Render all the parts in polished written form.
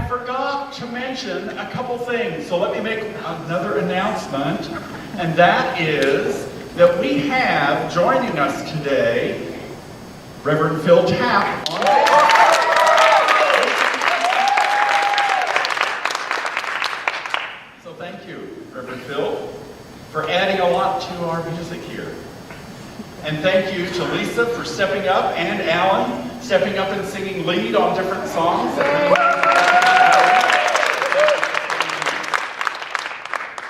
forgot to mention a couple things, so let me make another announcement, and that is that we have joining us today Reverend Phil Tapp. So thank you, Reverend Phil, for adding a lot to our music here. And thank you to Lisa for stepping up, and Alan stepping up and singing lead on different songs.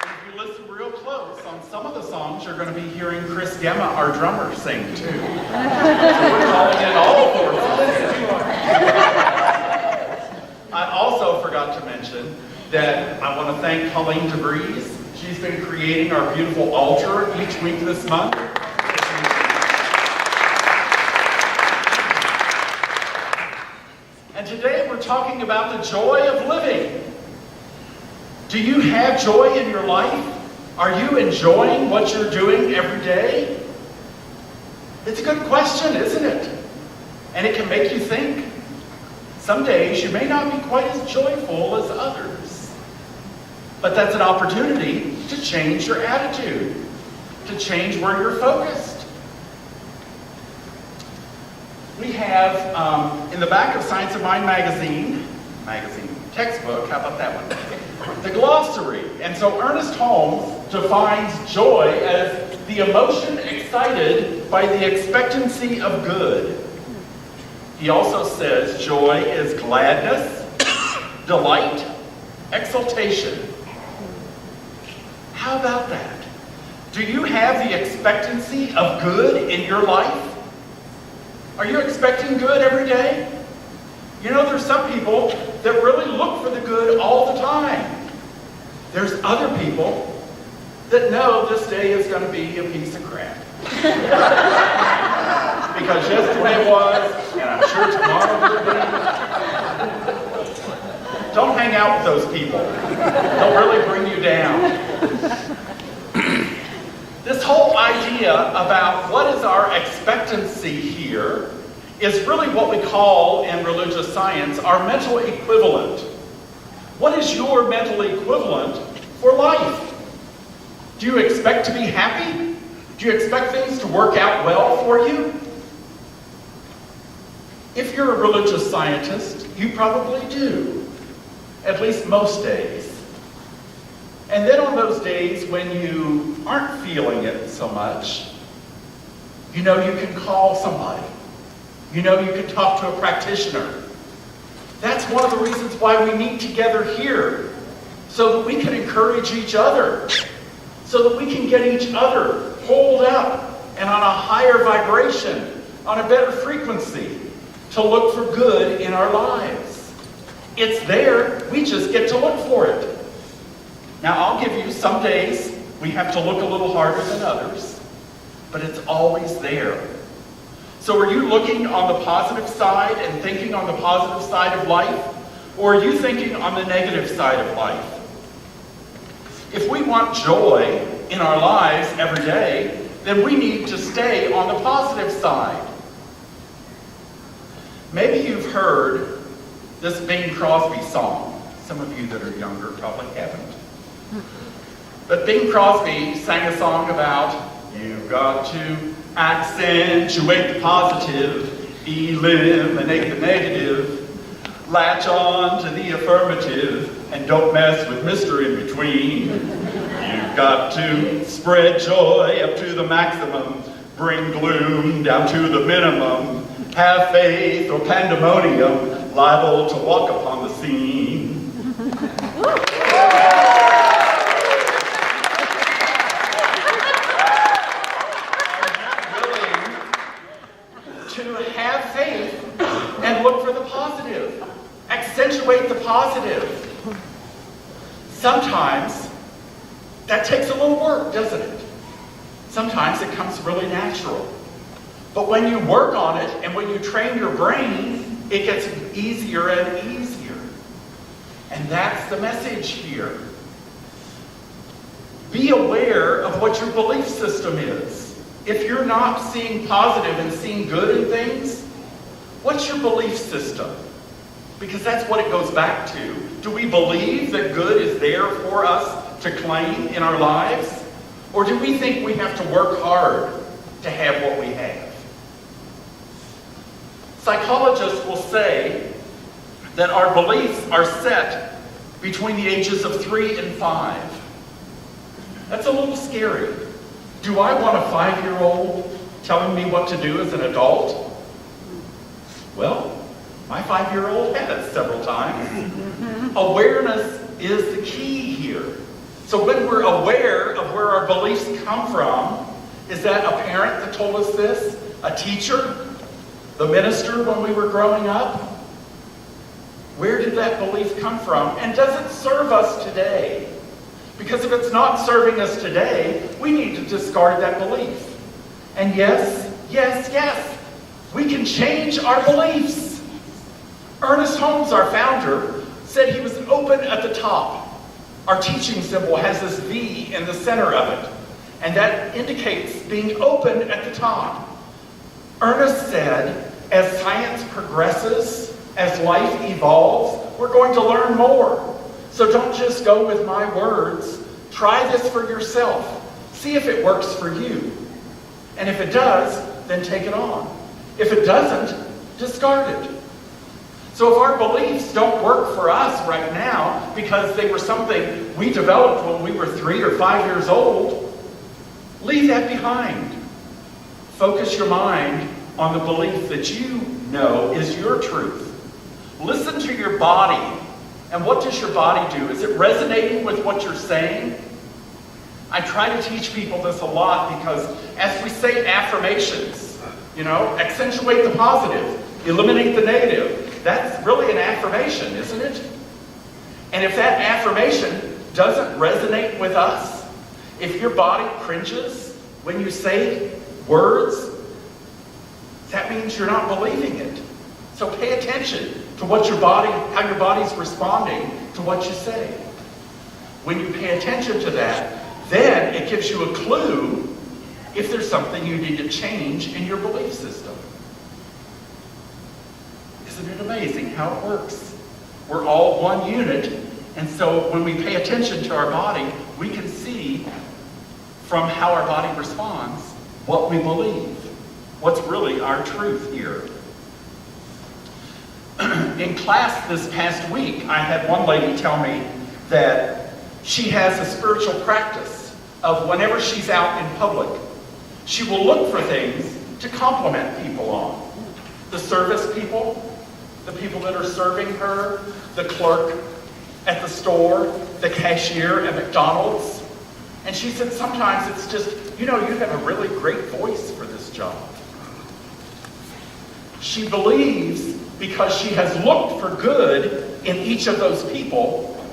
If you listen real close, on some of the songs you're going to be hearing Chris Gemma, our drummer, sing too. So we're calling in all four songs. I also forgot to mention that I want to thank Colleen DeVries. She's been creating our beautiful altar each week this month. And today we're talking about the joy of living. Do you have joy in your life? Are you enjoying what you're doing every day? It's a good question, isn't it? And it can make you think. Some days you may not be quite as joyful as others. But that's an opportunity to change your attitude, to change where you're focused. We have, in the back of Science of Mind magazine textbook, how about that one? The glossary. And so Ernest Holmes defines joy as the emotion excited by the expectancy of good. He also says joy is gladness, delight, exultation. How about that? Do you have the expectancy of good in your life? Are you expecting good every day? You know, there's some people that really look for the good all the time. There's other people that know this day is going to be a piece of crap. Because yesterday was, and I'm sure tomorrow will be. Don't hang out with those people. They'll really bring you down. This whole idea about what is our expectancy here is really what we call in religious science our mental equivalent. What is your mental equivalent for life? Do you expect to be happy? Do you expect things to work out well for you? If you're a religious scientist, you probably do, at least most days. And then on those days when you aren't feeling it so much, you know you can call somebody. You know you can talk to a practitioner. That's one of the reasons why we meet together here, so that we can encourage each other, so that we can get each other pulled up and on a higher vibration, on a better frequency, to look for good in our lives. It's there, we just get to look for it. Now, I'll give you some days we have to look a little harder than others, but it's always there. So are you looking on the positive side and thinking on the positive side of life, or are you thinking on the negative side of life? If we want joy in our lives every day, then we need to stay on the positive side. Maybe you've heard this Bing Crosby song. Some of you that are younger probably haven't. But Bing Crosby sang a song about, you've got to accentuate the positive, eliminate the negative, latch on to the affirmative, and don't mess with Mr. In Between. You've got to spread joy up to the maximum, bring gloom down to the minimum, have faith or pandemonium, liable to walk upon the scene. To have faith and look for the positive. Accentuate the positive. Sometimes that takes a little work, doesn't it? Sometimes it comes really natural. But when you work on it and when you train your brain, it gets easier and easier. And that's the message here. Be aware of what your belief system is. If you're not seeing positive and seeing good in things, what's your belief system? Because that's what it goes back to. Do we believe that good is there for us to claim in our lives? Or do we think we have to work hard to have what we have? Psychologists will say that our beliefs are set between the ages of 3 and 5. That's a little scary. Do I want a 5-year-old telling me what to do as an adult? Well, my 5-year-old had several times. Awareness is the key here. So when we're aware of where our beliefs come from, is that a parent that told us this? A teacher? The minister when we were growing up? Where did that belief come from? And does it serve us today? Because if it's not serving us today, we need to discard that belief. And yes, we can change our beliefs. Ernest Holmes, our founder, said he was open at the top. Our teaching symbol has this V in the center of it, and that indicates being open at the top. Ernest said, as science progresses, as life evolves, we're going to learn more. So don't just go with my words. Try this for yourself. See if it works for you. And if it does, then take it on. If it doesn't, discard it. So if our beliefs don't work for us right now because they were something we developed when we were 3 or 5 years old, leave that behind. Focus your mind on the belief that you know is your truth. Listen to your body. And what does your body do? Is it resonating with what you're saying? I try to teach people this a lot because as we say affirmations, accentuate the positive, eliminate the negative. That's really an affirmation, isn't it? And if that affirmation doesn't resonate with us, if your body cringes when you say words, that means you're not believing it. So pay attention to how your body's responding to what you say. When you pay attention to that, then it gives you a clue if there's something you need to change in your belief system. Isn't it amazing how it works? We're all one unit, and so when we pay attention to our body, we can see from how our body responds what we believe, what's really our truth here. In class this past week, I had one lady tell me that she has a spiritual practice of whenever she's out in public, she will look for things to compliment people on. The service people, the people that are serving her, the clerk at the store, the cashier at McDonald's. And she said sometimes it's just, you have a really great voice for this job. She believes because she has looked for good in each of those people,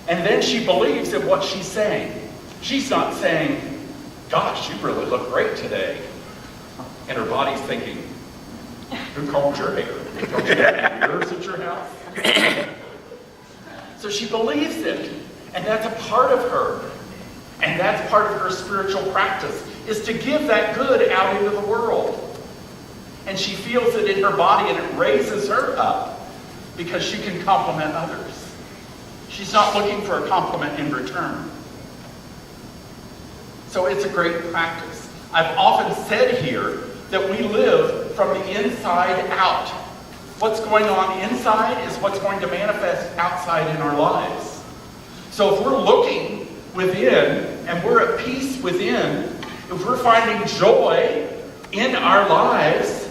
and then she believes in what she's saying. She's not saying, gosh, you really look great today. And her body's thinking, who combed your hair? Don't you have mirrors at your house? So she believes it, and that's a part of her. And that's part of her spiritual practice, is to give that good out into the world. And she feels it in her body, and it raises her up because she can compliment others. She's not looking for a compliment in return. So it's a great practice. I've often said here that we live from the inside out. What's going on inside is what's going to manifest outside in our lives. So if we're looking within and we're at peace within, if we're finding joy in our lives,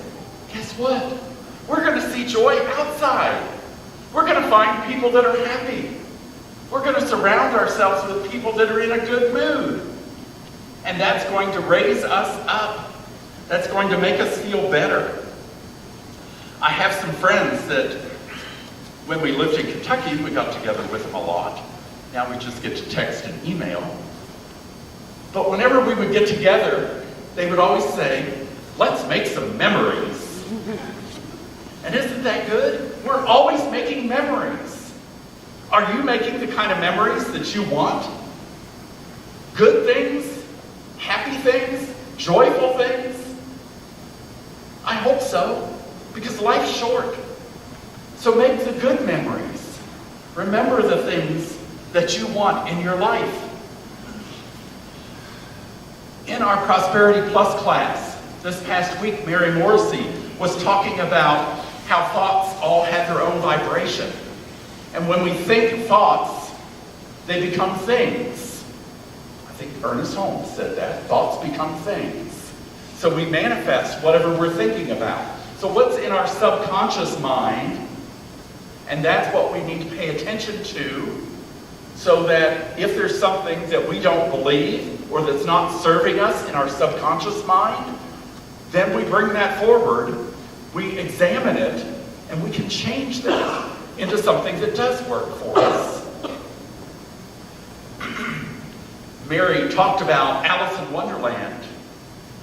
guess what? We're going to see joy outside. We're going to find people that are happy. We're going to surround ourselves with people that are in a good mood. And that's going to raise us up. That's going to make us feel better. I have some friends that, when we lived in Kentucky, we got together with them a lot. Now we just get to text and email. But whenever we would get together, they would always say, let's make some memories. And isn't that good? We're always making memories. Are you making the kind of memories that you want? Good things? Happy things? Joyful things? I hope so, because life's short. So make the good memories. Remember the things that you want in your life. In our Prosperity Plus class this past week, Mary Morrissey was talking about how thoughts all have their own vibration. And when we think thoughts, they become things. I think Ernest Holmes said that. Thoughts become things. So we manifest whatever we're thinking about. So what's in our subconscious mind, and that's what we need to pay attention to, so that if there's something that we don't believe or that's not serving us in our subconscious mind, then we bring that forward, we examine it, and we can change that into something that does work for us. Mary talked about Alice in Wonderland,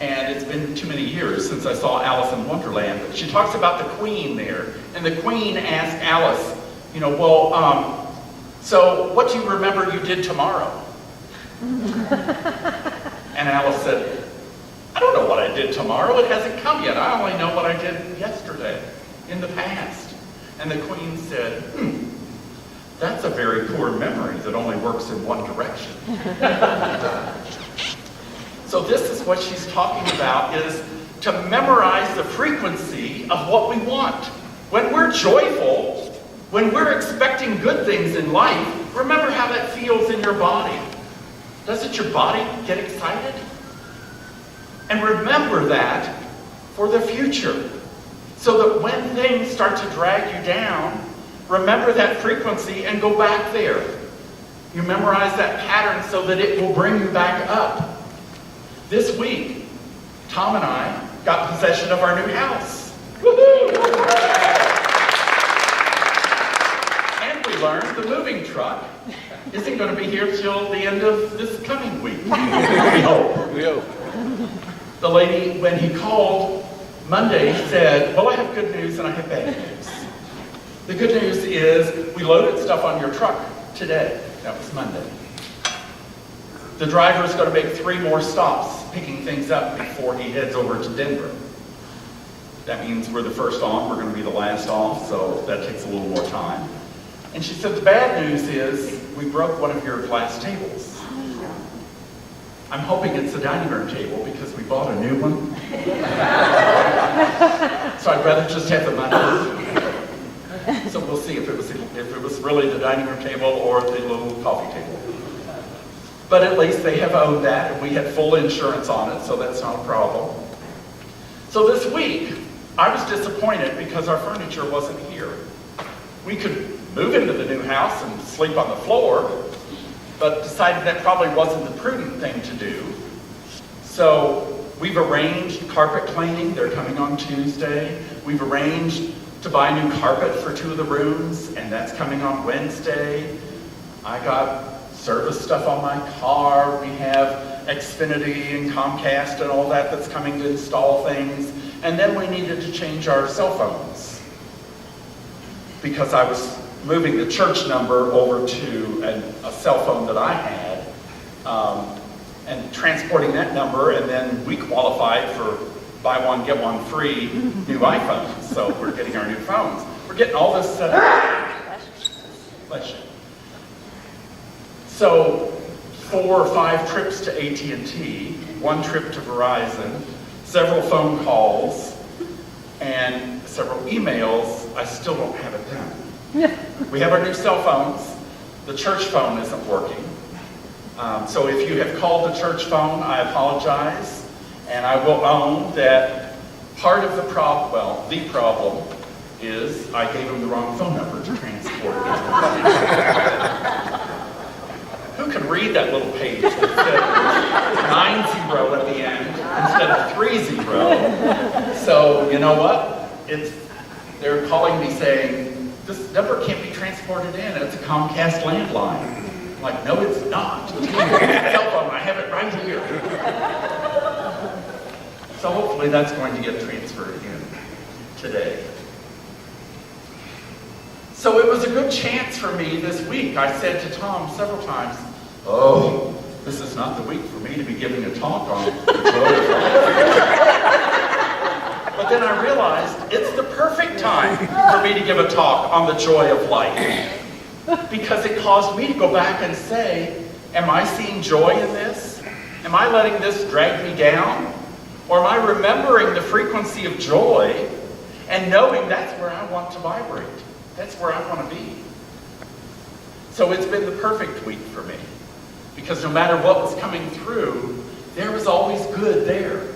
and it's been too many years since I saw Alice in Wonderland, but she talks about the queen there, and the queen asked Alice, so what do you remember you did tomorrow? And Alice said, I don't know what I did tomorrow. It hasn't come yet. I only know what I did yesterday, in the past. And the queen said, that's a very poor memory that only works in one direction. So this is what she's talking about, is to memorize the frequency of what we want. When we're joyful, when we're expecting good things in life, remember how that feels in your body. Doesn't your body get excited? And remember that for the future, so that when things start to drag you down, remember that frequency and go back there. You memorize that pattern so that it will bring you back up. This week, Tom and I got possession of our new house. Woohoo! And we learned the moving truck isn't going to be here till the end of this coming week. We hope. The lady, when he called Monday, said, well, I have good news and I have bad news. The good news is we loaded stuff on your truck today. That was Monday. The driver is going to make 3 more stops picking things up before he heads over to Denver. That means we're the first on, we're going to be the last off, so that takes a little more time. And she said the bad news is we broke one of your glass tables. I'm hoping it's the dining room table because we bought a new one. So I'd rather just have the money. So we'll see if it was really the dining room table or the little coffee table. But at least they have owned that, and we had full insurance on it, so that's not a problem. So this week, I was disappointed because our furniture wasn't here. We could move into the new house and sleep on the floor, but decided that probably wasn't the prudent thing to do. So we've arranged carpet cleaning. They're coming on Tuesday. We've arranged to buy new carpet for 2 of the rooms, and that's coming on Wednesday. I got service stuff on my car. We have Xfinity and Comcast and all that that's coming to install things. And then we needed to change our cell phones because I was moving the church number over to a cell phone that I had and transporting that number, and then we qualified for buy one, get one free new iPhones. So we're getting our new phones. We're getting all this set up. Bless you. So 4 or 5 trips to AT&T, 1 trip to Verizon, several phone calls, and several emails. I still don't have it done. We have our new cell phones. The church phone isn't working. So if you have called the church phone, I apologize. And I will own that part of the problem is I gave them the wrong phone number to transport it. Who can read that little page that said 90 at the end instead of 30? So you know what? They're calling me saying, this number can't be transported in. It's a Comcast landline. I'm like, no, it's not. It's a cell phone. I have it right here. So hopefully that's going to get transferred in today. So it was a good chance for me this week. I said to Tom several times, oh, this is not the week for me to be giving a talk on the joy of life. But then I realized it's the perfect time for me to give a talk on the joy of life. Because it caused me to go back and say, am I seeing joy in this? Am I letting this drag me down? Or am I remembering the frequency of joy and knowing that's where I want to vibrate? That's where I want to be. So it's been the perfect week for me. Because no matter what was coming through, there was always good there.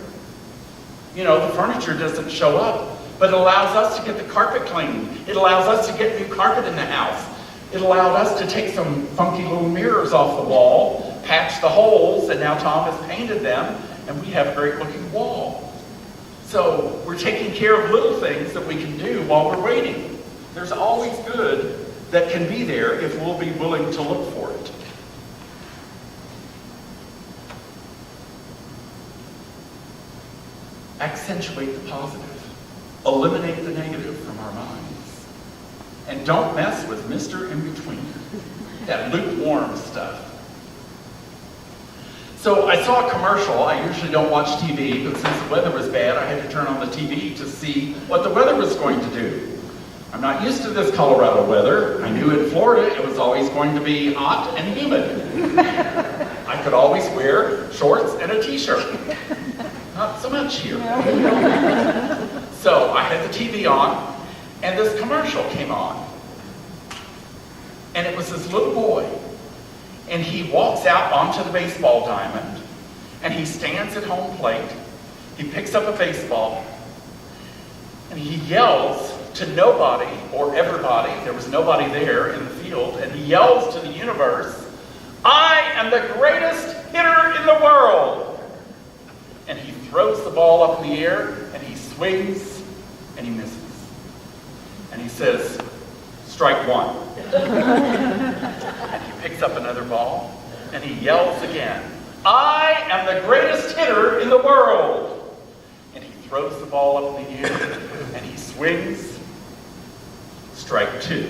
You know, the furniture doesn't show up, but it allows us to get the carpet cleaned. It allows us to get new carpet in the house. It allowed us to take some funky little mirrors off the wall, patch the holes, and now Tom has painted them, and we have a great looking wall. So we're taking care of little things that we can do while we're waiting. There's always good that can be there if we'll be willing to look for it. Accentuate the positive. Eliminate the negative from our minds. And don't mess with Mr. In-Between. That lukewarm stuff. So I saw a commercial. I usually don't watch TV, but since the weather was bad, I had to turn on the TV to see what the weather was going to do. I'm not used to this Colorado weather. I knew in Florida it was always going to be hot and humid. I could always wear shorts and a t-shirt. Not so much here. So I had the TV on, and this commercial came on. And it was this little boy. And he walks out onto the baseball diamond, and he stands at home plate. He picks up a baseball, and he yells to nobody or everybody. There was nobody there in the field. And he yells to the universe, "I am the greatest hitter in the world." And he throws the ball up in the air, and he swings, and he misses. And he says, "Strike one." And he picks up another ball, and he yells again, "I am the greatest hitter in the world." And he throws the ball up in the air, and he swings, strike two.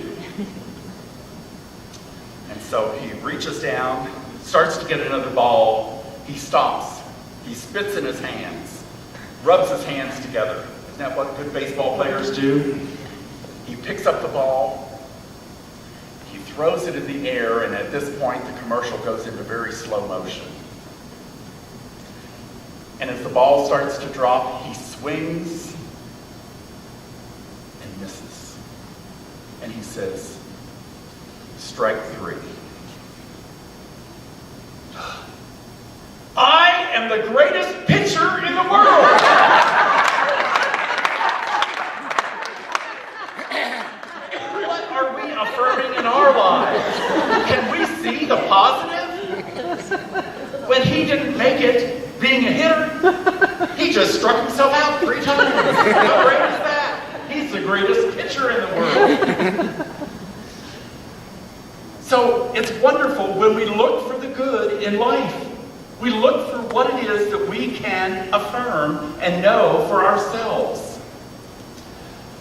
And so he reaches down, starts to get another ball, he stops. He spits in his hands, rubs his hands together. Isn't that what good baseball players do? He picks up the ball, he throws it in the air, and at this point the commercial goes into very slow motion. And as the ball starts to drop, he swings and misses. And he says, "Strike three." I am the greatest pitcher in the world. What are we affirming in our lives? Can we see the positive? When he didn't make it being a hitter, he just struck himself out 3 times. How great is that? He's the greatest pitcher in the world. So it's wonderful when we look for the good in life. We look for what it is that we can affirm and know for ourselves.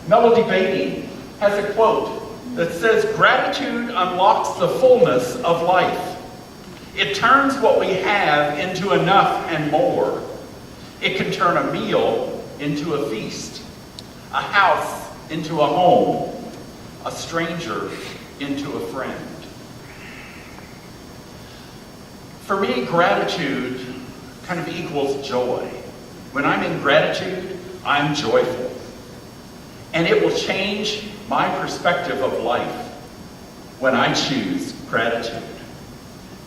Melody Beattie has a quote that says, "Gratitude unlocks the fullness of life. It turns what we have into enough and more. It can turn a meal into a feast, a house into a home, a stranger into a friend." For me, gratitude kind of equals joy. When I'm in gratitude, I'm joyful. And it will change my perspective of life when I choose gratitude.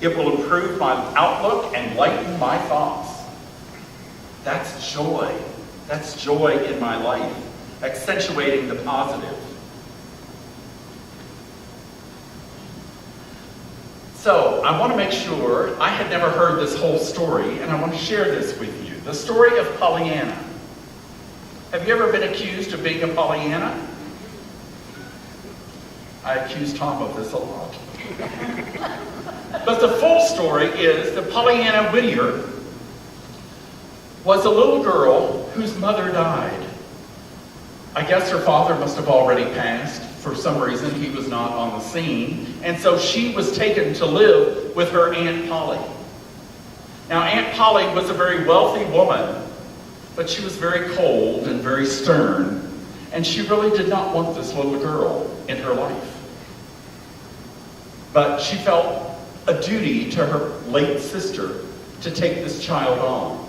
It will improve my outlook and lighten my thoughts. That's joy. That's joy in my life, accentuating the positive. So, I want to make sure, I had never heard this whole story, and I want to share this with you. The story of Pollyanna. Have you ever been accused of being a Pollyanna? I accuse Tom of this a lot. But the full story is that Pollyanna Whittier was a little girl whose mother died. I guess her father must have already passed. For some reason, he was not on the scene. And so she was taken to live with her Aunt Polly. Now, Aunt Polly was a very wealthy woman but she was very cold and very stern, and she really did not want this little girl in her life. But she felt a duty to her late sister to take this child on.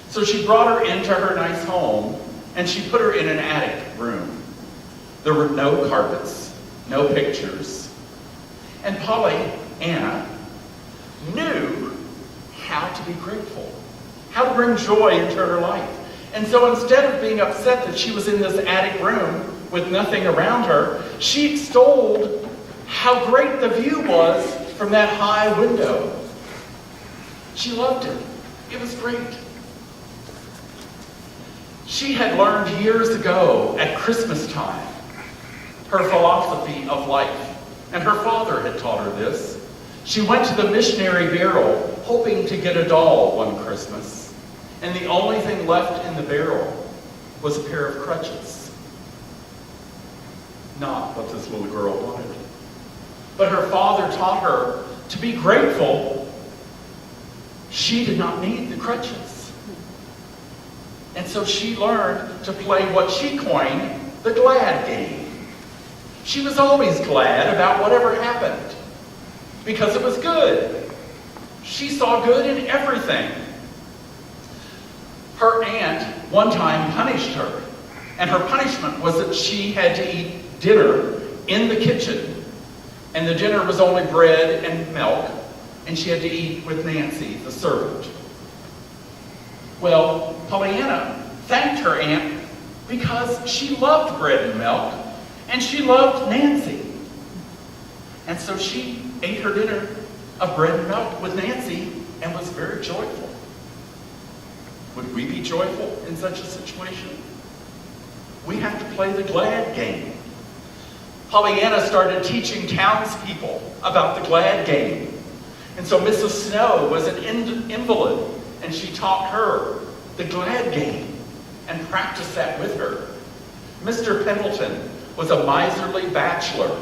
So she brought her into her nice home, and she put her in an attic room. There were no carpets, no pictures. And Pollyanna knew how to be grateful, how to bring joy into her life. And so instead of being upset that she was in this attic room with nothing around her, she extolled how great the view was from that high window. She loved it. It was great. She had learned years ago at Christmas time her philosophy of life, and her father had taught her this. She went to the missionary barrel hoping to get a doll one Christmas, and the only thing left in the barrel was a pair of crutches. Not what this little girl wanted. But her father taught her to be grateful. She did not need the crutches. And so she learned to play what she coined the glad game. She was always glad about whatever happened because it was good. She saw good in everything. Her aunt one time punished her, and her punishment was that she had to eat dinner in the kitchen, and the dinner was only bread and milk, and she had to eat with Nancy, the servant. Well, Pollyanna thanked her aunt because she loved bread and milk, and she loved Nancy. And so she ate her dinner of bread and milk with Nancy and was very joyful. Would we be joyful in such a situation? We have to play the glad game. Pollyanna started teaching townspeople about the glad game. And so Mrs. Snow was an invalid, and she taught her the glad game and practiced that with her. Mr. Pendleton was a miserly bachelor,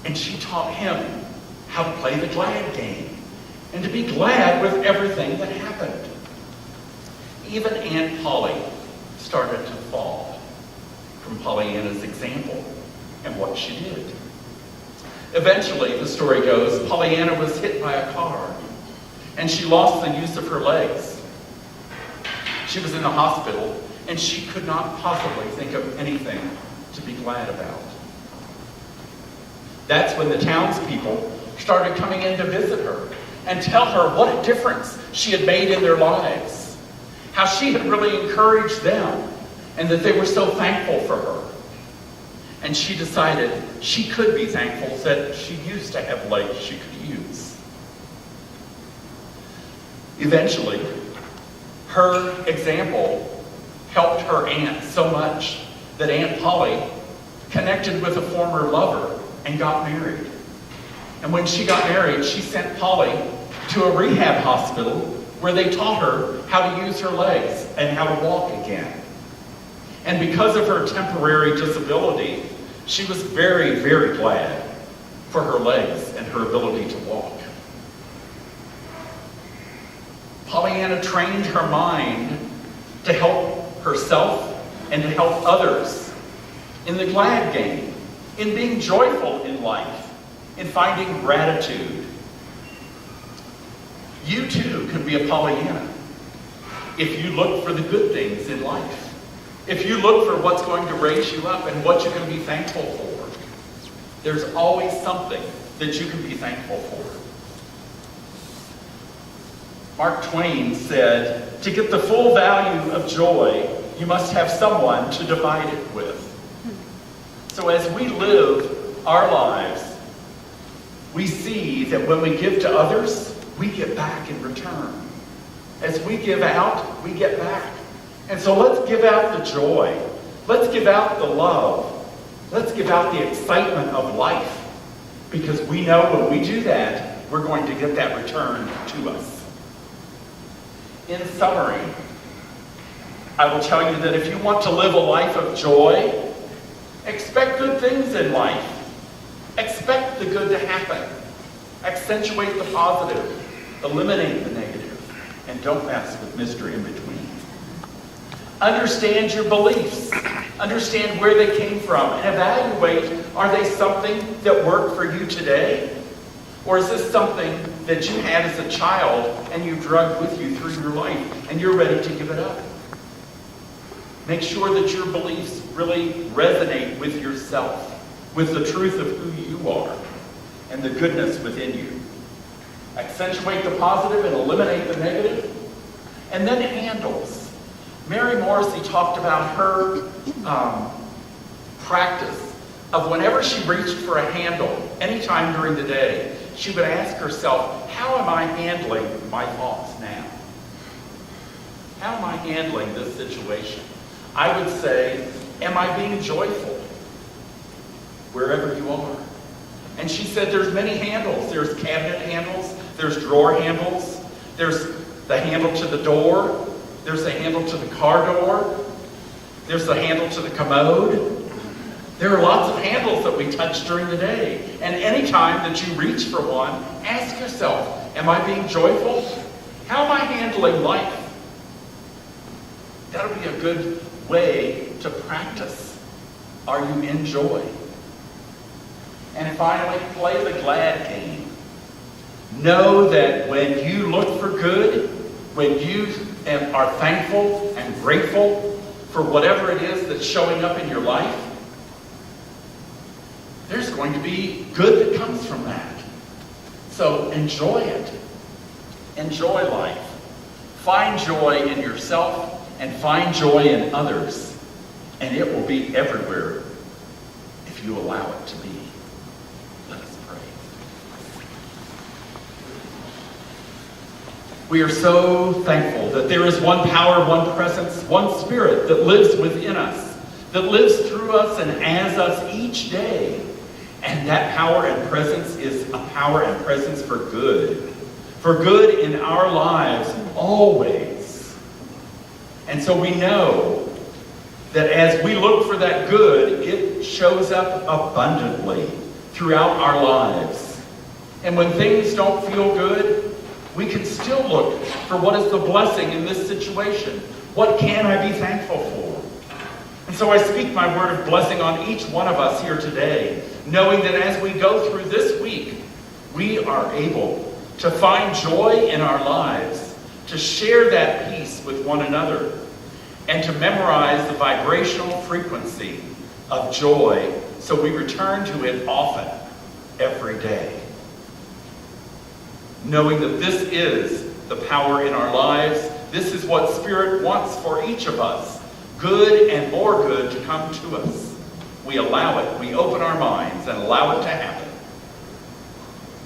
and she taught him how to play the glad game and to be glad with everything that happened. Even Aunt Polly started to fall from Pollyanna's example and what she did. Eventually, the story goes, Pollyanna was hit by a car, and she lost the use of her legs. She was in the hospital, and she could not possibly think of anything to be glad about. That's when the townspeople started coming in to visit her and tell her what a difference she had made in their lives, how she had really encouraged them, and that they were so thankful for her. And she decided she could be thankful that she used to have legs she could use. Eventually, her example helped her aunt so much that Aunt Polly connected with a former lover and got married. And when she got married, she sent Polly to a rehab hospital where they taught her how to use her legs and how to walk again. And because of her temporary disability, she was very, very glad for her legs and her ability to walk. Pollyanna trained her mind to help herself and to help others in the glad game, in being joyful in life, in finding gratitude. You too can be a Pollyanna if you look for the good things in life. If you look for what's going to raise you up and what you can be thankful for. There's always something that you can be thankful for. Mark Twain said, "To get the full value of joy, you must have someone to divide it with." So as we live our lives, we see that when we give to others, we get back in return. As we give out, we get back. And so let's give out the joy. Let's give out the love. Let's give out the excitement of life. Because we know when we do that, we're going to get that return to us. In summary, I will tell you that if you want to live a life of joy, expect good things in life. Expect the good to happen. Accentuate the positive. Eliminate the negative. And don't mess with Mr. In-Between. Understand your beliefs. Understand where they came from and evaluate, are they something that work for you today? Or is this something that you had as a child and you drug with you through your life and you're ready to give it up? Make sure that your beliefs really resonate with yourself, with the truth of who you are and the goodness within you. Accentuate the positive and eliminate the negative. And then handles. Mary Morrissey talked about her practice of whenever she reached for a handle, anytime during the day, she would ask herself, how am I handling my thoughts now? How am I handling this situation? I would say, am I being joyful wherever you are? And she said there's many handles. There's cabinet handles, there's drawer handles, there's the handle to the door, there's the handle to the car door, there's the handle to the commode. There are lots of handles that we touch during the day. And any time that you reach for one, ask yourself, am I being joyful? How am I handling life? That'll be a good way to practice. Are you in joy? And finally, play the glad game. Know that when you look for good, when you are thankful and grateful for whatever it is that's showing up in your life, there's going to be good that comes from that. So enjoy it. Enjoy life. Find joy in yourself and find joy in others. And it will be everywhere if you allow it to be. Let us pray. We are so thankful that there is one power, one presence, one spirit that lives within us, that lives through us and as us each day. And that power and presence is a power and presence for good in our lives always. And so we know that as we look for that good, it shows up abundantly throughout our lives. And when things don't feel good, we can still look for what is the blessing in this situation. What can I be thankful for? And so I speak my word of blessing on each one of us here today, knowing that as we go through this week, we are able to find joy in our lives, to share that peace with one another, and to memorize the vibrational frequency of joy so we return to it often, every day. Knowing that this is the power in our lives, this is what Spirit wants for each of us. Good and more good to come to us. We allow it. We open our minds and allow it to happen.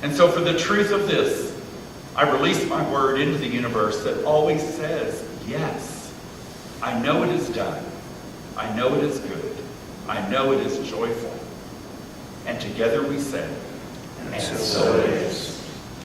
And so for the truth of this, I release my word into the universe that always says, yes, I know it is done. I know it is good. I know it is joyful. And together we say, and so it is.